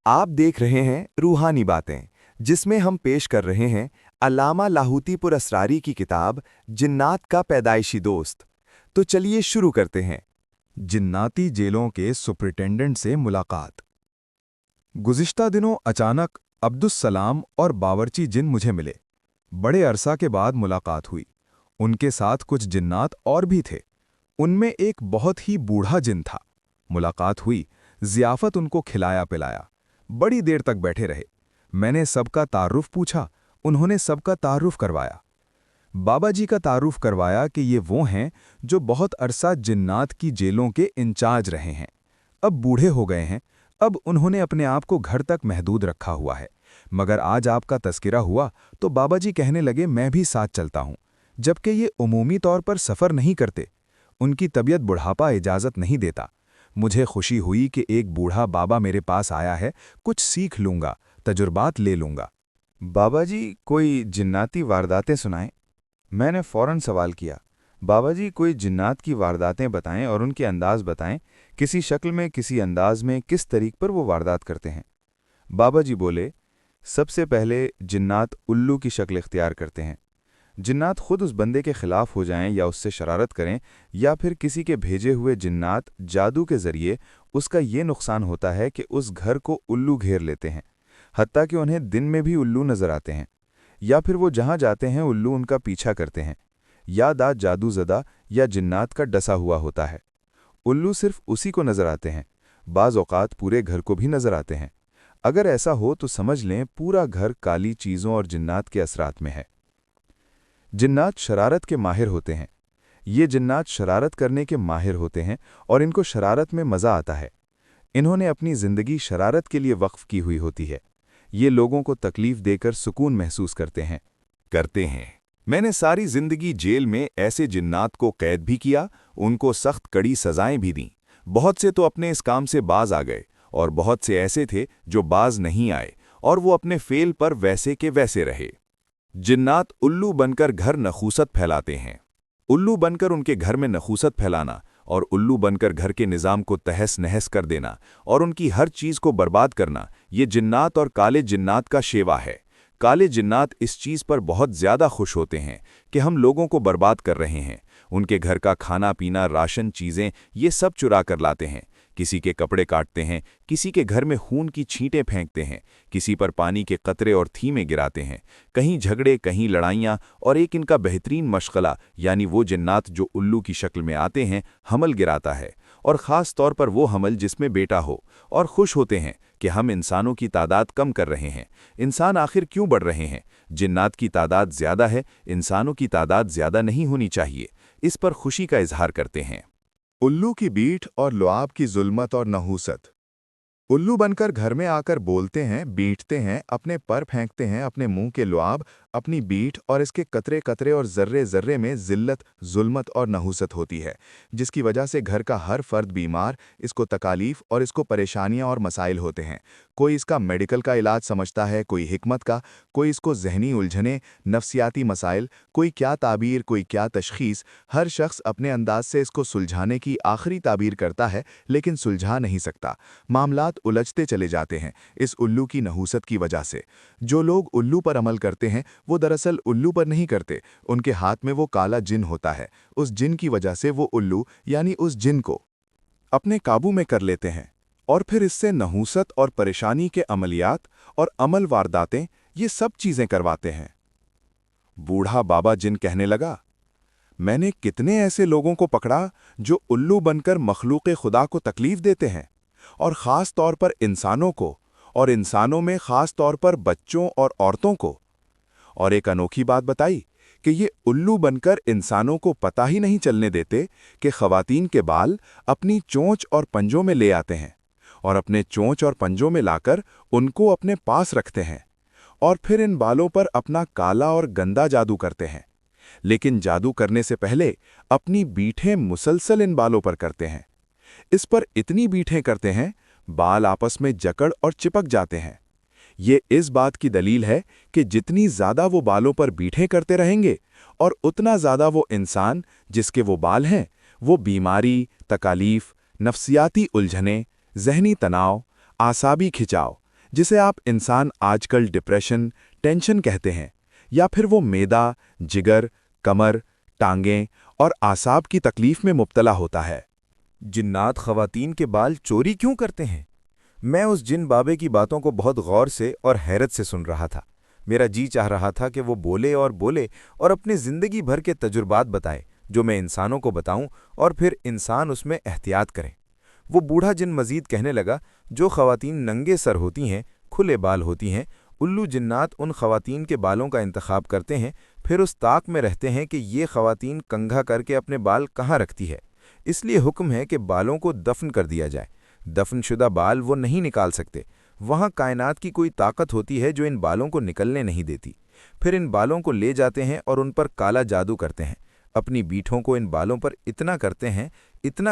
आप देख रहे हैं रूहानी बातें, जिसमें हम पेश कर रहे हैं अल्लामा लाहौतीपुर असरारी की किताब जिन्नात का पैदाइशी दोस्त। तो चलिए शुरू करते हैं। जिन्नाती जेलों के सुपरिटेंडेंट से मुलाकात। गुज़िश्ता दिनों अचानक अब्दुस्सलाम और बावर्ची जिन मुझे मिले। बड़े अरसा के बाद मुलाकात हुई। उनके साथ कुछ जिन्नात और भी थे। उनमें एक बहुत ही बूढ़ा जिन था। मुलाकात हुई, ज़ियाफ़त उनको खिलाया पिलाया। बड़ी देर तक बैठे रहे। मैंने सबका तारुफ पूछा, उन्होंने सबका तारुफ करवाया। बाबा जी का तारुफ करवाया कि ये वो हैं जो बहुत अरसा जिन्नात की जेलों के इंचार्ज रहे हैं। अब बूढ़े हो गए हैं, अब उन्होंने अपने आप को घर तक महदूद रखा हुआ है। मगर आज आपका तस्किरा हुआ तो बाबा जी कहने लगे मैं भी साथ चलता हूँ, जबकि ये उमूमी तौर पर सफ़र नहीं करते। उनकी तबीयत बुढ़ापा इजाज़त नहीं देता। मुझे खुशी हुई कि एक बूढ़ा बाबा मेरे पास आया है, कुछ सीख लूँगा, तजुर्बात ले लूँगा। बाबा जी कोई जिन्नाती वारदातें सुनाएं। मैंने फ़ौरन सवाल किया, बाबा जी कोई जिन्नात की वारदातें बताएं और उनके अंदाज बताएं, किसी शक्ल में, किसी अंदाज में, किस तरीक़ पर वो वारदात करते हैं। बाबा जी बोले, सबसे पहले जिन्नात उल्लू की शक्ल इख्तियार करते हैं। जिन्नात खुद उस बंदे के ख़िलाफ़ हो जाएं या उससे शरारत करें, या फिर किसी के भेजे हुए जिन्नात जादू के ज़रिए उसका ये नुकसान होता है कि उस घर को उल्लू घेर लेते हैं, हत्ता कि उन्हें दिन में भी उल्लू नज़र आते हैं, या फिर वो जहाँ जाते हैं उल्लू उनका पीछा करते हैं। या दाद जादूज़दा या जिन्नात का डसा हुआ होता है। उल्लू सिर्फ उसी को नज़र आते हैं, बाज़ औक़ात पूरे घर को भी नज़र आते हैं। अगर ऐसा हो तो समझ लें पूरा घर काली चीज़ों और जिन्नात के असरात में है। जिन्नात शरारत के माहिर होते हैं। ये जिन्नात शरारत करने के माहिर होते हैं और इनको शरारत में मज़ा आता है। इन्होंने अपनी ज़िंदगी शरारत के लिए वक्फ की हुई होती है। ये लोगों को तकलीफ़ देकर सुकून महसूस करते हैं। मैंने सारी ज़िंदगी जेल में ऐसे जिन्नात को कैद भी किया, उनको सख्त कड़ी सज़ाएं भी दीं। बहुत से तो अपने इस काम से बाज आ गए और बहुत से ऐसे थे जो बाज नहीं आए और वो अपने फेल पर वैसे के वैसे रहे। जिन्नात उल्लू बनकर घर नखूसत फैलाते हैं। उल्लू बनकर उनके घर में नखूसत फैलाना और उल्लू बनकर घर के निज़ाम को तहस नहस कर देना और उनकी हर चीज़ को बर्बाद करना, ये जिन्नात और काले जिन्नात का शेवा है। काले जिन्नात इस चीज़ पर बहुत ज़्यादा खुश होते हैं कि हम लोगों को बर्बाद कर रहे हैं। उनके घर का खाना पीना, राशन, चीज़ें, ये सब चुरा कर लाते हैं। किसी के कपड़े काटते हैं, किसी के घर में खून की छींटें फेंकते हैं, किसी पर पानी के कतरे और थीमें गिराते हैं। कहीं झगड़े, कहीं लड़ाइयाँ, और एक इनका बेहतरीन मशगला यानी वो जिन्नात जो उल्लू की शक्ल में आते हैं, हमल गिराता है, और ख़ास तौर पर वो हमल जिसमें बेटा हो, और खुश होते हैं कि हम इंसानों की तादाद कम कर रहे हैं। इंसान आखिर क्यों बढ़ रहे हैं? जिन्नात की तादाद ज़्यादा है, इंसानों की तादाद ज़्यादा नहीं होनी चाहिए। इस पर खुशी का इजहार करते हैं। उल्लू की बीठ और लुआब की जुल्मत और नहूसत। उल्लू बनकर घर में आकर बोलते हैं, बीठते हैं, अपने पर फेंकते हैं, अपने मुंह के लुआब, अपनी बीठ, और इसके कतरे कतरे और ज़र्रे ज़र्रे में ज़िल्लत, जुल्मत और नहूसत होती है, जिसकी वजह से घर का हर फर्द बीमार, इसको तकालीफ और इसको परेशानियां और मसाइल होते हैं। कोई इसका मेडिकल का इलाज समझता है, कोई हिकमत का, कोई इसको जहनी उलझने, नफ्सियाती मसाइल, कोई क्या ताबीर, कोई क्या तशखीस। हर शख्स अपने अंदाज से इसको सुलझाने की आखिरी ताबीर करता है, लेकिन सुलझा नहीं सकता। मामलात उलझते चले जाते हैं इस उल्लू की नहूसत की वजह से। जो लोग उल्लू पर अमल करते हैं वो दरअसल उल्लू पर नहीं करते, उनके हाथ में वो काला जिन होता है। उस जिन की वजह से वो उल्लू यानी उस जिन को अपने काबू में कर लेते हैं और फिर इससे नहूसत और परेशानी के अमलियात और अमल वारदातें, ये सब चीज़ें करवाते हैं। बूढ़ा बाबा जिन कहने लगा, मैंने कितने ऐसे लोगों को पकड़ा जो उल्लू बनकर मखलूक़ खुदा को तकलीफ़ देते हैं, और ख़ास तौर पर इंसानों को, और इंसानों में ख़ास तौर पर बच्चों और औरतों को। और एक अनोखी बात बताई कि ये उल्लू बनकर इंसानों को पता ही नहीं चलने देते कि ख़वातीन के बाल अपनी चोंच और पंजों में ले आते हैं, और अपने चोंच और पंजों में लाकर उनको अपने पास रखते हैं, और फिर इन बालों पर अपना काला और गंदा जादू करते हैं। लेकिन जादू करने से पहले अपनी बीठें मुसलसल इन बालों पर करते हैं। इस पर इतनी बीठें करते हैं, बाल आपस में जकड़ और चिपक जाते हैं। ये इस बात की दलील है कि जितनी ज़्यादा वो बालों पर बीठें करते रहेंगे और उतना ज़्यादा वो इंसान जिसके वो बाल हैं, वो बीमारी, तकालीफ, नफ्सियाती उलझने, जहनी तनाव, आसाबी खिंचाव, जिसे आप इंसान आजकल डिप्रेशन, टेंशन कहते हैं, या फिर वो मैदा, जिगर, कमर, टांगें और आसाब की तकलीफ में मुब्तला होता है। जिन्नात ख़वातीन के बाल चोरी क्यों करते हैं? मैं उस जिन बाबे की बातों को बहुत गौर से और हैरत से सुन रहा था। मेरा जी चाह रहा था कि वो बोले और अपनी ज़िंदगी भर के तजुर्बात बताए, जो मैं इंसानों को बताऊं और फिर इंसान उसमें एहतियात करें। वो बूढ़ा जिन मज़ीद कहने लगा, जो ख़वातीन नंगे सर होती हैं, खुले बाल होती हैं, उल्लू जिन्नात उन ख़वातीन के बालों का इंतखाब करते हैं, फिर उस ताक में रहते हैं कि ये ख़वातीन कंघा करके अपने बाल कहाँ रखती है। इसलिए हुक्म है कि बालों को दफन कर दिया जाए। दफनशुदा बाल वो नहीं निकाल सकते। वहाँ कायनात की कोई ताकत होती है जो इन बालों को निकलने नहीं देती। फिर इन बालों को ले जाते हैं और उन पर काला जादू करते हैं। अपनी बीठों को इन बालों पर इतना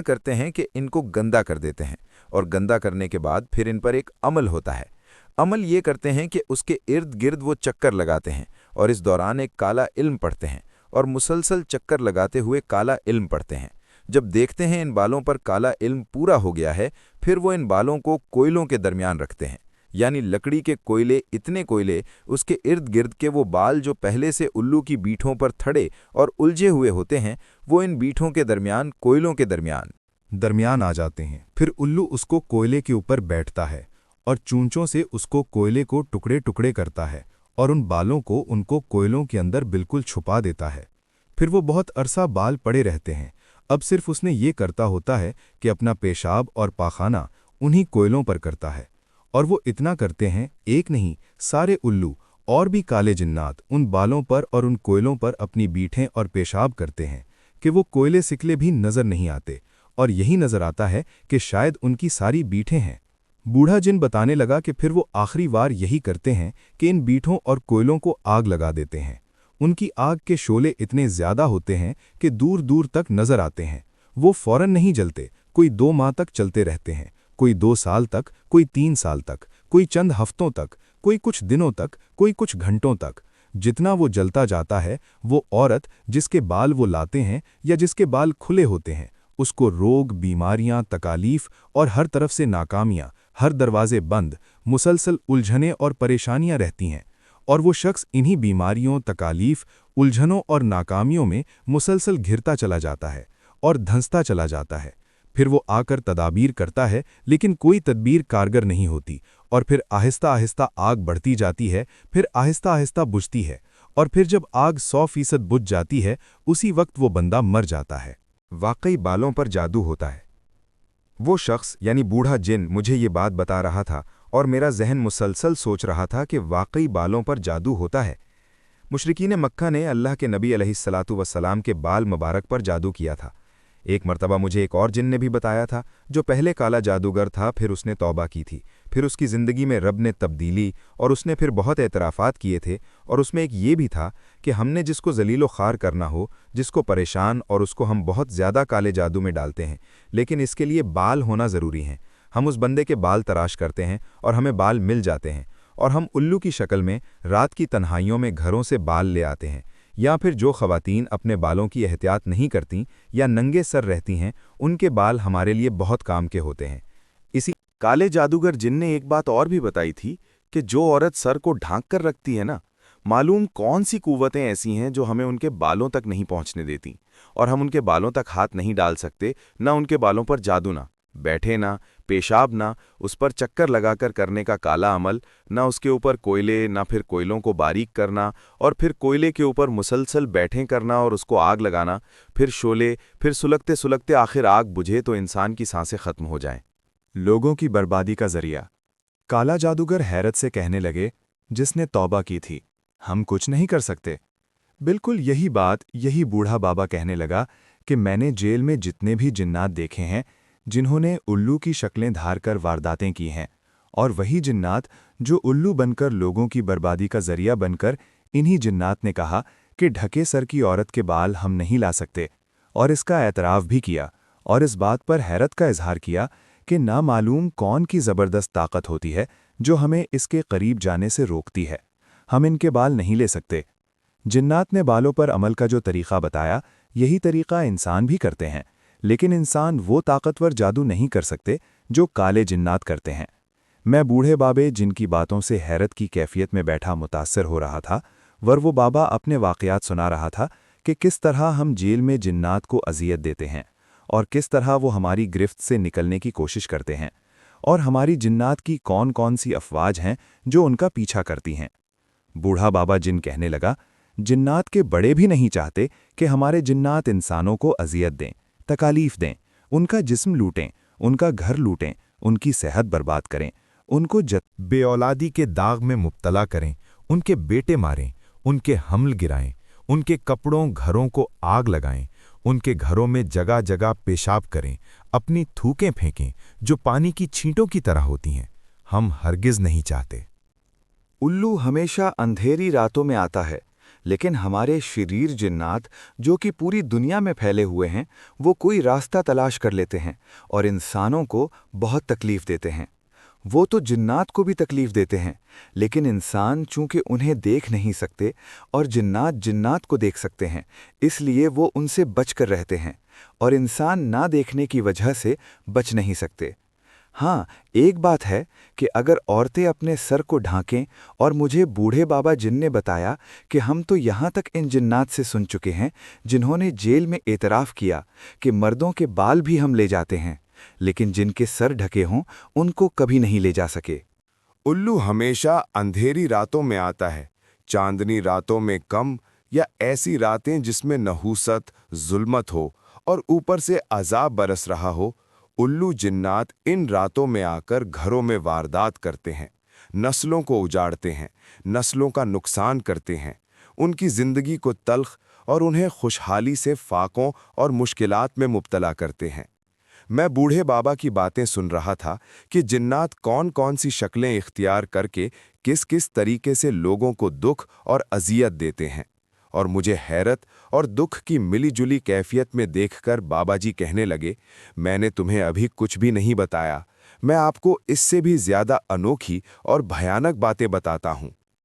करते हैं कि इनको गंदा कर देते हैं, और गंदा करने के बाद फिर इन पर एक अमल होता है। अमल ये करते हैं कि उसके इर्द गिर्द वो चक्कर लगाते हैं और इस दौरान एक काला इल्म पढ़ते हैं, और मुसलसल चक्कर लगाते हुए काला इल्म पढ़ते हैं। जब देखते हैं इन बालों पर काला इल्म पूरा हो गया है, फिर वो इन बालों को कोयलों के दरमियान रखते हैं, यानी लकड़ी के कोयले, इतने कोयले उसके इर्द गिर्द के वो बाल जो पहले से उल्लू की बीठों पर थड़े और उलझे हुए होते हैं, वो इन बीठों के दरमियान, कोयलों के दरमियान आ जाते हैं। फिर उल्लू उसको कोयले के ऊपर बैठता है और चूंचों से उसको कोयले को टुकड़े टुकड़े करता है और उन बालों को उनको कोयलों के अंदर बिल्कुल छुपा देता है। फिर वो बहुत अरसा बाल पड़े रहते हैं। अब सिर्फ उसने ये करता होता है कि अपना पेशाब और पाखाना उन्हीं कोयलों पर करता है, और वो इतना करते हैं, एक नहीं, सारे उल्लू और भी काले जिन्नात उन बालों पर और उन कोयलों पर अपनी बीठें और पेशाब करते हैं कि वो कोयले सिकले भी नजर नहीं आते, और यही नजर आता है कि शायद उनकी सारी बीठें हैं। बूढ़ा जिन बताने लगा कि फिर वो आखिरी बार यही करते हैं कि इन बीठों और कोयलों को आग लगा देते हैं। उनकी आग के शोले इतने ज्यादा होते हैं कि दूर दूर तक नजर आते हैं। वो फौरन नहीं जलते, कोई 2 माह तक चलते रहते हैं, कोई 2 साल तक, कोई 3 साल तक, कोई चंद हफ्तों तक, कोई कुछ दिनों तक, कोई कुछ घंटों तक। जितना वो जलता जाता है, वो औरत जिसके बाल वो लाते हैं या जिसके बाल खुले होते हैं, उसको रोग, बीमारियां, तकालीफ और हर तरफ से नाकामियां, हर दरवाजे बंद, मुसलसल उलझनें और परेशानियां रहती हैं, और वो शख्स इन्हीं बीमारियों, तकालीफ, उलझनों और नाकामियों में मुसलसल घिरता चला जाता है और धंसता चला जाता है। फिर वो आकर तदाबीर करता है, लेकिन कोई तदबीर कारगर नहीं होती, और फिर आहिस्ता आहिस्ता आग बढ़ती जाती है, फिर आहिस्ता आहिस्ता बुझती है, और फिर जब आग 100% बुझ जाती है, उसी वक्त वो बंदा मर जाता है। वाकई बालों पर जादू होता है। वो शख्स यानी बूढ़ा जिन मुझे ये बात बता रहा था, और मेरा जहन मुसलसल सोच रहा था कि वाकई बालों पर जादू होता है। मुशरिकीन मक्का ने अल्लाह के नबी अलैहिस्सलातु वस्सलाम के बाल मुबारक पर जादू किया था। एक मर्तबा मुझे एक और जिन ने भी बताया था, जो पहले काला जादूगर था, फिर उसने तौबा की थी, फिर उसकी ज़िंदगी में रब ने तब्दीली, और उसने फिर बहुत एतराफ़ात किए थे, और उसमें एक ये भी था कि हमने जिसको ज़लीलो ख़ार करना हो, जिसको परेशान, और उसको हम बहुत ज़्यादा काले जादू में डालते हैं, लेकिन इसके लिए बाल होना ज़रूरी हैं। हम उस बंदे के बाल तराश करते हैं और हमें बाल मिल जाते हैं, और हम उल्लू की शक्ल में रात की तन्हाइयों में घरों से बाल ले आते हैं। या फिर जो ख़वातीन अपने बालों की एहतियात नहीं करती या नंगे सर रहती हैं, उनके बाल हमारे लिए बहुत काम के होते हैं। इसी काले जादूगर जिन ने एक बात और भी बताई थी कि जो औरत सर को ढांक कर रखती है ना, मालूम कौन सी कुव्वतें ऐसी हैं जो हमें उनके बालों तक नहीं पहुंचने देती, और हम उनके बालों तक हाथ नहीं डाल सकते, ना उनके बालों पर जादू, ना बैठे, ना पेशाब, ना उस पर चक्कर लगाकर करने का काला अमल, ना उसके ऊपर कोयले, ना फिर कोयलों को बारीक करना, और फिर कोयले के ऊपर मुसलसल बैठे करना और उसको आग लगाना, फिर शोले, फिर सुलगते सुलगते आखिर आग बुझे तो इंसान की सांसें खत्म हो जाएं। लोगों की बर्बादी का जरिया। काला जादूगर हैरत से कहने लगे, जिसने तौबा की थी, हम कुछ नहीं कर सकते। बिल्कुल यही बात यही बूढ़ा बाबा कहने लगा कि मैंने जेल में जितने भी जिन्नात देखे हैं, जिन्होंने उल्लू की शक्लें धार कर वारदातें की हैं, और वही जिन्नात जो उल्लू बनकर लोगों की बर्बादी का जरिया बनकर, इन्हीं जिन्नात ने कहा कि ढके सर की औरत के बाल हम नहीं ला सकते, और इसका एतराफ़ भी किया, और इस बात पर हैरत का इजहार किया कि ना मालूम कौन की ज़बरदस्त ताकत होती है जो हमें इसके करीब जाने से रोकती है। हम इनके बाल नहीं ले सकते। जिन्नात ने बालों पर अमल का जो तरीक़ा बताया, यही तरीक़ा इंसान भी करते हैं, लेकिन इंसान वो ताकतवर जादू नहीं कर सकते जो काले जिन्नात करते हैं। मैं बूढ़े बाबे जिनकी बातों से हैरत की कैफियत में बैठा मुतासर हो रहा था, वो बाबा अपने वाक़यात सुना रहा था कि किस तरह हम जेल में जिन्नात को अज़ियत देते हैं और किस तरह वो हमारी गिरफ्त से निकलने की कोशिश करते हैं, और हमारी जिन्नात की कौन कौन सी अफवाज हैं जो उनका पीछा करती हैं। बूढ़ा बाबा जिन कहने लगा, जिन्नात के बड़े भी नहीं चाहते कि हमारे जिन्नात इंसानों को अज़ियत दें, तकालीफ दें, उनका जिस्म लूटें, उनका घर लूटें, उनकी सेहत बर्बाद करें, उनको बेऔलादी के दाग में मुब्तला करें, उनके बेटे मारें, उनके हमल गिराएं, उनके कपड़ों घरों को आग लगाएं, उनके घरों में जगह जगह पेशाब करें, अपनी थूकें फेंकें जो पानी की छींटों की तरह होती हैं। हम हरगिज़ नहीं चाहते। उल्लू हमेशा अंधेरी रातों में आता है, लेकिन हमारे शरीर जिन्नात जो कि पूरी दुनिया में फैले हुए हैं, वो कोई रास्ता तलाश कर लेते हैं और इंसानों को बहुत तकलीफ देते हैं। वो तो जिन्नात को भी तकलीफ देते हैं, लेकिन इंसान चूंकि उन्हें देख नहीं सकते और जिन्नात जिन्नात को देख सकते हैं, इसलिए वो उनसे बचकर रहते हैं, और इंसान ना देखने की वजह से बच नहीं सकते। हाँ, एक बात है कि अगर औरतें अपने सर को ढांकें, और मुझे बूढ़े बाबा जिन ने बताया कि हम तो यहाँ तक इन जिन्नात से सुन चुके हैं जिन्होंने जेल में एतराफ़ किया कि मर्दों के बाल भी हम ले जाते हैं, लेकिन जिनके सर ढके हों उनको कभी नहीं ले जा सके। उल्लू हमेशा अंधेरी रातों में आता है, चांदनी रातों में कम, या ऐसी रातें जिसमें नहूसत, जुल्मत हो और ऊपर से अजाब बरस रहा हो। उल्लू जिन्नात इन रातों में आकर घरों में वारदात करते हैं, नस्लों को उजाड़ते हैं, नस्लों का नुकसान करते हैं, उनकी ज़िंदगी को तल्ख और उन्हें खुशहाली से फाकों और मुश्किलात में मुब्तला करते हैं। मैं बूढ़े बाबा की बातें सुन रहा था कि जिन्नात कौन कौन सी शक्लें इख्तियार करके किस किस तरीके से लोगों को दुख और अजियत देते हैं, और मुझे हैरत और दुख की मिली जुली कैफियत में देखकर बाबा जी कहने लगे, मैंने तुम्हें अभी कुछ भी नहीं बताया, मैं आपको इससे भी ज़्यादा अनोखी और भयानक बातें बताता हूँ।